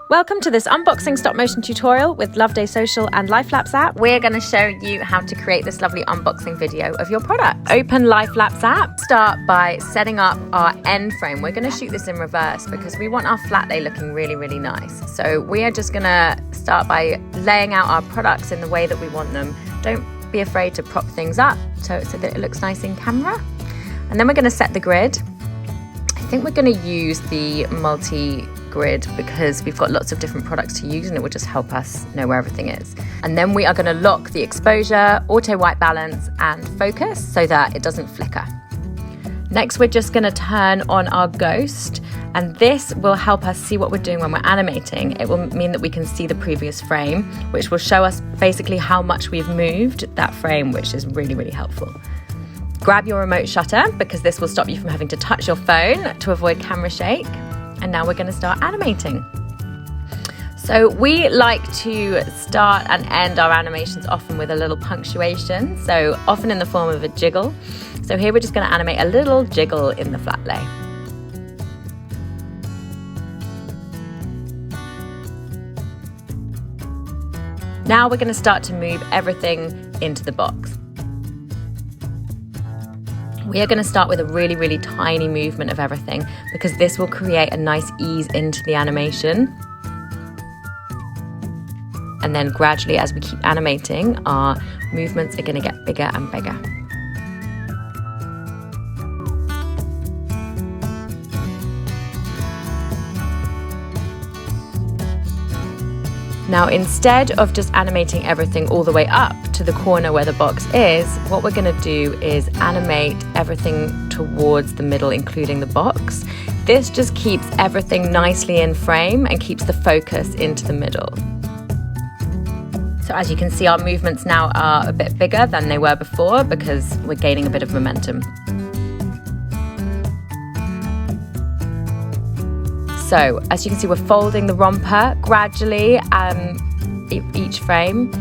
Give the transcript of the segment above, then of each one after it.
Welcome to this unboxing stop motion tutorial with Loveday Social and Lifelapse App. We're going to show you how to create this lovely unboxing video of your product. Open Lifelapse App. Start by setting up our end frame. We're going to shoot this in reverse because we want our flat lay looking really, really nice. So we are just going to start by laying out our products in the way that we want them. Don't be afraid to prop things up so that it looks nice in camera. And then we're going to set the grid. I think we're going to use the multi-grid because we've got lots of different products to use and it will just help us know where everything is. And then we are going to lock the exposure, auto white balance and focus so that it doesn't flicker. Next, we're just going to turn on our ghost, and this will help us see what we're doing when we're animating. It will mean that we can see the previous frame, which will show us basically how much we've moved that frame, which is really, really helpful. Grab your remote shutter because this will stop you from having to touch your phone to avoid camera shake. And now we're going to start animating. So we like to start and end our animations often with a little punctuation, so often in the form of a jiggle. So here we're just going to animate a little jiggle in the flat lay. Now we're going to start to move everything into the box. We are going to start with a really, really tiny movement of everything because this will create a nice ease into the animation. And then gradually, as we keep animating, our movements are going to get bigger and bigger. Now, instead of just animating everything all the way up to the corner where the box is, what we're going to do is animate everything towards the middle, including the box. This just keeps everything nicely in frame and keeps the focus into the middle. So as you can see, our movements now are a bit bigger than they were before because we're gaining a bit of momentum. So, as you can see, we're folding the romper gradually, each frame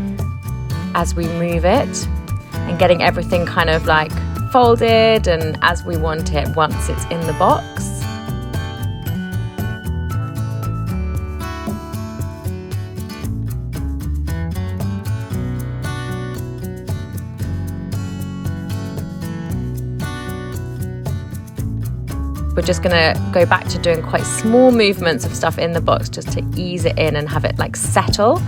as we move it, and getting everything kind of like folded and as we want it once it's in the box. We're just gonna go back to doing quite small movements of stuff in the box just to ease it in and have it like settle.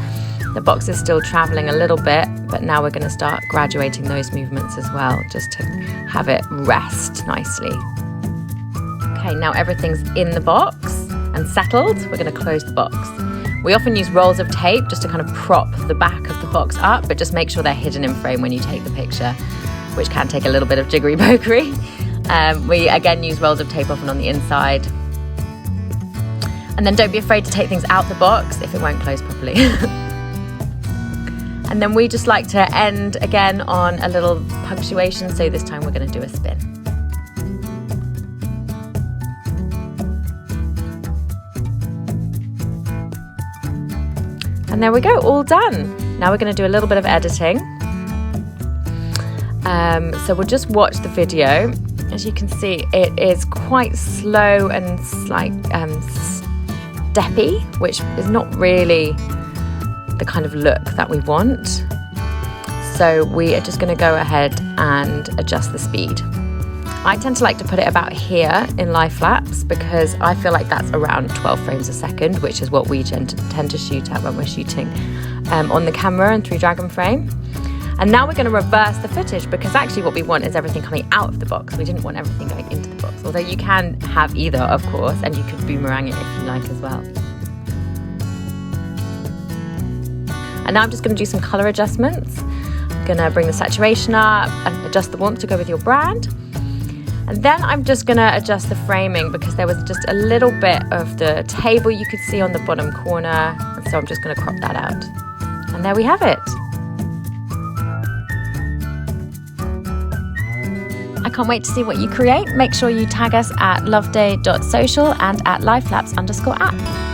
The box is still traveling a little bit, but now we're gonna start graduating those movements as well, just to have it rest nicely. Okay, now everything's in the box and settled. We're gonna close the box. We often use rolls of tape just to kind of prop the back of the box up, but just make sure they're hidden in frame when you take the picture, which can take a little bit of jiggery-pokery. We again use rolls of tape often on the inside. And then don't be afraid to take things out the box if it won't close properly. And then we just like to end again on a little punctuation, so this time we're going to do a spin. And there we go, all done. Now we're going to do a little bit of editing. So we'll just watch the video. As you can see, it is quite slow and like steppy, which is not really the kind of look that we want. So we are just going to go ahead and adjust the speed. I tend to like to put it about here in Lifelapse because I feel like that's around 12 frames a second, which is what we tend to shoot at when we're shooting on the camera and through Dragon Frame. And now we're going to reverse the footage because actually what we want is everything coming out of the box. We didn't want everything going into the box, although you can have either, of course, and you could boomerang it if you like as well. And now I'm just going to do some color adjustments. I'm going to bring the saturation up and adjust the warmth to go with your brand. And then I'm just going to adjust the framing because there was just a little bit of the table you could see on the bottom corner. And so I'm just going to crop that out. And there we have it. I can't wait to see what you create. Make sure you tag us at loveday.social and at lifelapse_app.